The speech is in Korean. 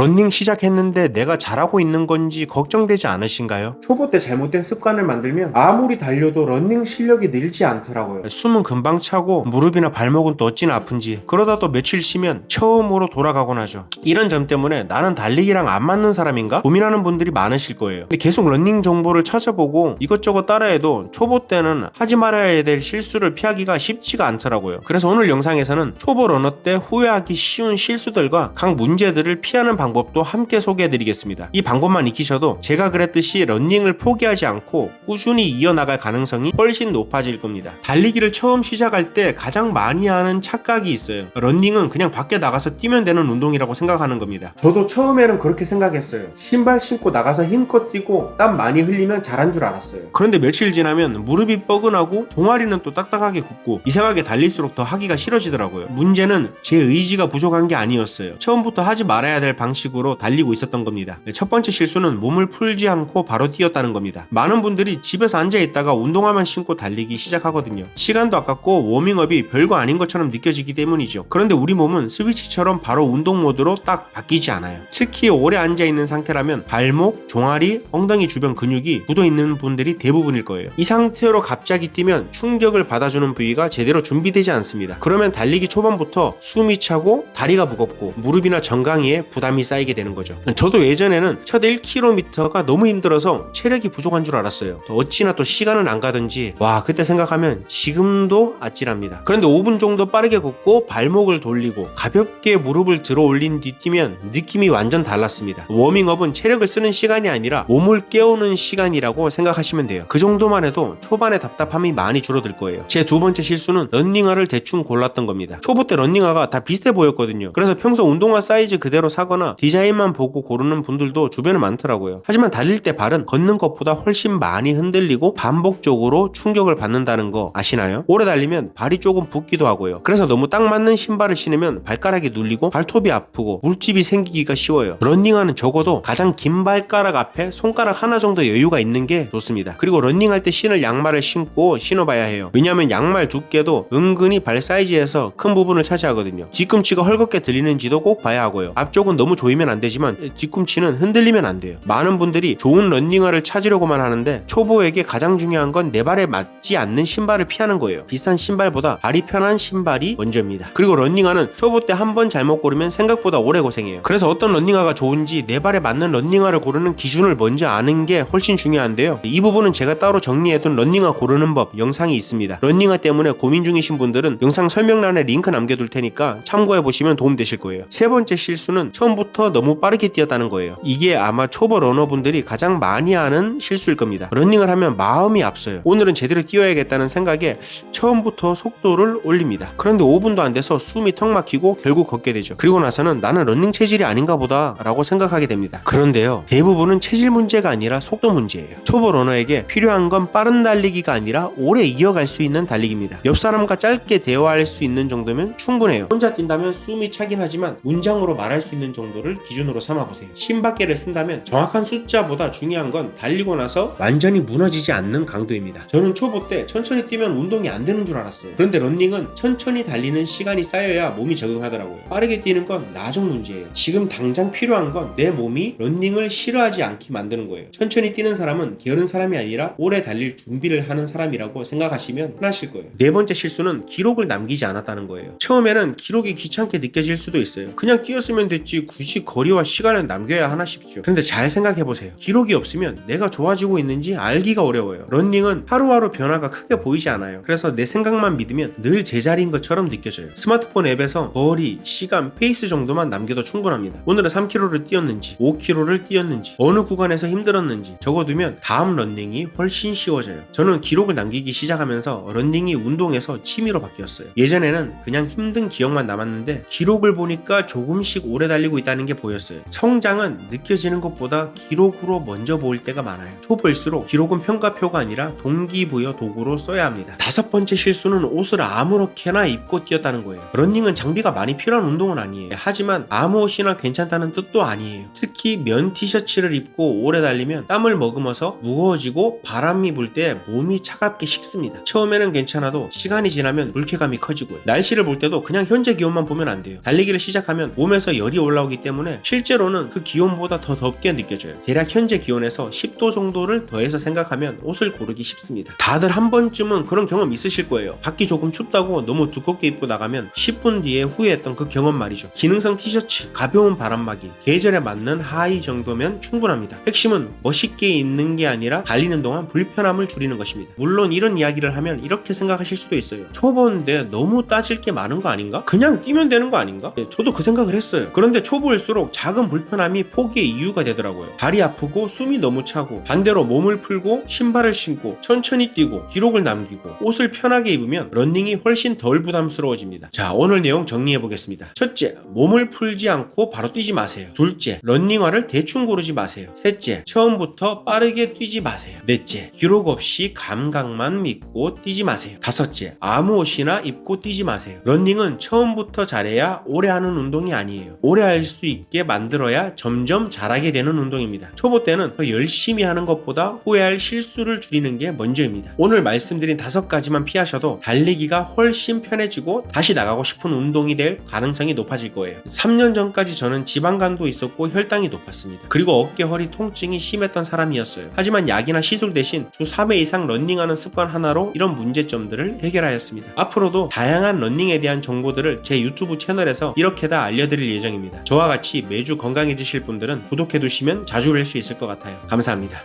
러닝 시작했는데 내가 잘하고 있는 건지 걱정되지 않으신가요? 초보 때 잘못된 습관을 만들면 아무리 달려도 러닝 실력이 늘지 않더라고요. 숨은 금방 차고 무릎이나 발목은 또 어찌나 아픈지, 그러다 또 며칠 쉬면 처음으로 돌아가곤 하죠. 이런 점 때문에 나는 달리기랑 안 맞는 사람인가 고민하는 분들이 많으실 거예요. 근데 계속 러닝 정보를 찾아보고 이것저것 따라해도 초보 때는 하지 말아야 될 실수를 피하기가 쉽지가 않더라고요. 그래서 오늘 영상에서는 초보 러너 때 후회하기 쉬운 실수들과 각 문제들을 피하는 방법도 함께 소개해드리겠습니다. 이 방법만 익히셔도 제가 그랬듯이 러닝을 포기하지 않고 꾸준히 이어나갈 가능성이 훨씬 높아질 겁니다. 달리기를 처음 시작할 때 가장 많이 하는 착각이 있어요. 러닝은 그냥 밖에 나가서 뛰면 되는 운동이라고 생각하는 겁니다. 저도 처음에는 그렇게 생각했어요. 신발 신고 나가서 힘껏 뛰고 땀 많이 흘리면 잘한 줄 알았어요. 그런데 며칠 지나면 무릎이 뻐근하고 종아리는 또 딱딱하게 굳고 이상하게 달릴수록 더 하기가 싫어지더라고요. 문제는 제 의지가 부족한 게 아니었어요. 처음부터 하지 말아야 될 방식으로 달리고 있었던 겁니다. 첫 번째 실수는 몸을 풀지 않고 바로 뛰었다는 겁니다. 많은 분들이 집에서 앉아있다가 운동화만 신고 달리기 시작하거든요. 시간도 아깝고 워밍업이 별거 아닌 것처럼 느껴지기 때문이죠. 그런데 우리 몸은 스위치처럼 바로 운동 모드로 딱 바뀌지 않아요. 특히 오래 앉아있는 상태라면 발목, 종아리, 엉덩이 주변 근육이 굳어있는 분들이 대부분일 거예요. 이 상태로 갑자기 뛰면 충격을 받아주는 부위가 제대로 준비되지 않습니다. 그러면 달리기 초반부터 숨이 차고 다리가 무겁고 무릎이나 정강이에 부담이 쌓이게 되는 거죠. 저도 예전에는 첫 1km가 너무 힘들어서 체력이 부족한 줄 알았어요. 어찌나 또 시간은 안 가든지 그때 생각하면 지금도 아찔합니다. 그런데 5분 정도 빠르게 걷고 발목을 돌리고 가볍게 무릎을 들어 올린 뒤 뛰면 느낌이 완전 달랐습니다. 워밍업은 체력을 쓰는 시간이 아니라 몸을 깨우는 시간이라고 생각하시면 돼요. 그 정도만 해도 초반에 답답함이 많이 줄어들 거예요. 제 두 번째 실수는 러닝화를 대충 골랐던 겁니다. 초보 때 러닝화가 다 비슷해 보였거든요. 그래서 평소 운동화 사이즈 그대로 사거나 디자인만 보고 고르는 분들도 주변에 많더라고요. 하지만 달릴 때 발은 걷는 것보다 훨씬 많이 흔들리고 반복적으로 충격을 받는다는 거 아시나요? 오래 달리면 발이 조금 붓기도 하고요. 그래서 너무 딱 맞는 신발을 신으면 발가락이 눌리고 발톱이 아프고 물집이 생기기가 쉬워요. 러닝화는 적어도 가장 긴 발가락 앞에 손가락 하나 정도 여유가 있는 게 좋습니다. 그리고 러닝할 때 신을 양말을 신고 신어봐야 해요. 왜냐하면 양말 두께도 은근히 발 사이즈에서 큰 부분을 차지하거든요. 뒤꿈치가 헐겁게 들리는지도 꼭 봐야 하고요. 앞쪽은 너무 조이면 안 되지만 뒤꿈치는 흔들리면 안 돼요. 많은 분들이 좋은 러닝화를 찾으려고만 하는데 초보에게 가장 중요한 건 내 발에 맞지 않는 신발을 피하는 거예요. 비싼 신발보다 발이 편한 신발이 먼저입니다. 그리고 러닝화는 초보 때 한 번 잘못 고르면 생각보다 오래 고생해요. 그래서 어떤 러닝화가 좋은지 내 발에 맞는 러닝화를 고르는 기준을 먼저 아는 게 훨씬 중요한데요. 이 부분은 제가 따로 정리해둔 러닝화 고르는 법 영상이 있습니다. 러닝화 때문에 고민 중이신 분들은 영상 설명란에 링크 남겨둘 테니까 참고해보시면 도움되실 거예요. 세 번째 실수는 처음부터 너무 빠르게 뛰었다는 거예요. 이게 아마 초보 러너분들이 가장 많이 하는 실수일 겁니다. 러닝을 하면 마음이 앞서요. 오늘은 제대로 뛰어야겠다는 생각에 처음부터 속도를 올립니다. 그런데 5분도 안 돼서 숨이 턱 막히고 결국 걷게 되죠. 그리고 나서는 나는 러닝 체질이 아닌가 보다 라고 생각하게 됩니다. 그런데요, 대부분은 체질 문제가 아니라 속도 문제예요. 초보 러너에게 필요한 건 빠른 달리기가 아니라 오래 이어갈 수 있는 달리기입니다. 옆 사람과 짧게 대화할 수 있는 정도면 충분해요. 혼자 뛴다면 숨이 차긴 하지만 문장으로 말할 수 있는 정도를 기준으로 삼아보세요. 심박계를 쓴다면 정확한 숫자보다 중요한 건 달리고 나서 완전히 무너지지 않는 강도입니다. 저는 초보 때 천천히 뛰면 운동이 안 되는 줄 알았어요. 그런데 러닝은 천천히 달리는 시간이 쌓여야 몸이 적응하더라고요. 빠르게 뛰는 건 나중 문제예요. 지금 당장 필요한 건 내 몸이 러닝을 싫어하지 않게 만드는 거예요. 천천히 뛰는 사람은 게으른 사람이 아니라 오래 달릴 준비를 하는 사람이라고 생각하시면 편하실 거예요. 네 번째 실수는 기록을 남기지 않았다는 거예요. 처음에는 기록이 귀찮게 느껴질 수도 있어요. 그냥 뛰었으면 됐지 굳이 거리와 시간을 남겨야 하나 싶죠. 그런데 잘 생각해보세요. 기록이 없으면 내가 좋아지고 있는지 알기가 어려워요. 러닝은 하루하루 변화가 크게 보이지 않아요. 그래서 내 생각만 믿으면 늘 제자리인 것처럼 느껴져요. 스마트폰 앱에서 거리, 시간, 페이스 정도만 남겨도 충분합니다. 오늘은 3km를 뛰었는지 5km를 뛰었는지 어느 구간에서 힘들었는지 적어두면 다음 러닝이 훨씬 쉬워져요. 저는 기록을 남기기 시작하면서 러닝이 운동에서 취미로 바뀌었어요. 예전에는 그냥 힘든 기억만 남았는데 기록을 보니까 조금씩 오래 달리고 있다는 게 보였어요. 성장은 느껴지는 것보다 기록으로 먼저 보일 때가 많아요. 초보일수록 기록은 평가표가 아니라 동기부여 도구로 써야 합니다. 다섯 번째 실수는 옷을 아무렇게나 입고 뛰었다는 거예요. 러닝은 장비가 많이 필요한 운동은 아니에요. 하지만 아무 옷이나 괜찮다는 뜻도 아니에요. 특히 면 티셔츠를 입고 오래 달리면 땀을 머금어서 무거워지고 바람이 불 때 몸이 차갑게 식습니다. 처음에는 괜찮아도 시간이 지나면 불쾌감이 커지고요. 날씨를 볼 때도 그냥 현재 기온만 보면 안 돼요. 달리기를 시작하면 몸에서 열이 올라오기 때문에 때문에 실제로는 그 기온보다 더 덥게 느껴져요. 대략 현재 기온에서 10도 정도를 더해서 생각하면 옷을 고르기 쉽습니다. 다들 한 번쯤은 그런 경험 있으실 거예요. 밖이 조금 춥다고 너무 두껍게 입고 나가면 10분 뒤에 후회했던 그 경험 말이죠. 기능성 티셔츠, 가벼운 바람막이, 계절에 맞는 하의 정도면 충분합니다. 핵심은 멋있게 입는 게 아니라 달리는 동안 불편함을 줄이는 것입니다. 물론 이런 이야기를 하면 이렇게 생각하실 수도 있어요. 초보인데 너무 따질 게 많은 거 아닌가? 그냥 뛰면 되는 거 아닌가? 네, 저도 그 생각을 했어요. 그런데 초보일수록 작은 불편함이 포기의 이유가 되더라고요. 발이 아프고 숨이 너무 차고, 반대로 몸을 풀고 신발을 신고 천천히 뛰고 기록을 남기고 옷을 편하게 입으면 러닝이 훨씬 덜 부담스러워집니다. 자, 오늘 내용 정리해 보겠습니다. 첫째, 몸을 풀지 않고 바로 뛰지 마세요. 둘째, 러닝화를 대충 고르지 마세요. 셋째, 처음부터 빠르게 뛰지 마세요. 넷째, 기록 없이 감각만 믿고 뛰지 마세요. 다섯째, 아무 옷이나 입고 뛰지 마세요. 러닝은 처음부터 잘해야 오래 하는 운동이 아니에요. 오래 할 수 있게 만들어야 점점 잘하게 되는 운동입니다. 초보 때는 더 열심히 하는 것보다 후회할 실수를 줄이는 게 먼저입니다. 오늘 말씀드린 5가지만 피하셔도 달리기가 훨씬 편해지고 다시 나가고 싶은 운동이 될 가능성이 높아질 거예요. 3년 전까지 저는 지방간도 있었고 혈당이 높았습니다. 그리고 어깨 허리 통증이 심했던 사람이었어요. 하지만 약이나 시술 대신 주 3회 이상 러닝하는 습관 하나로 이런 문제점들을 해결하였습니다. 앞으로도 다양한 러닝에 대한 정보들을 제 유튜브 채널에서 이렇게 다 알려드릴 예정입니다. 저와 같이 매주 건강해지실 분들은 구독해두시면 자주 뵐 수 있을 것 같아요. 감사합니다.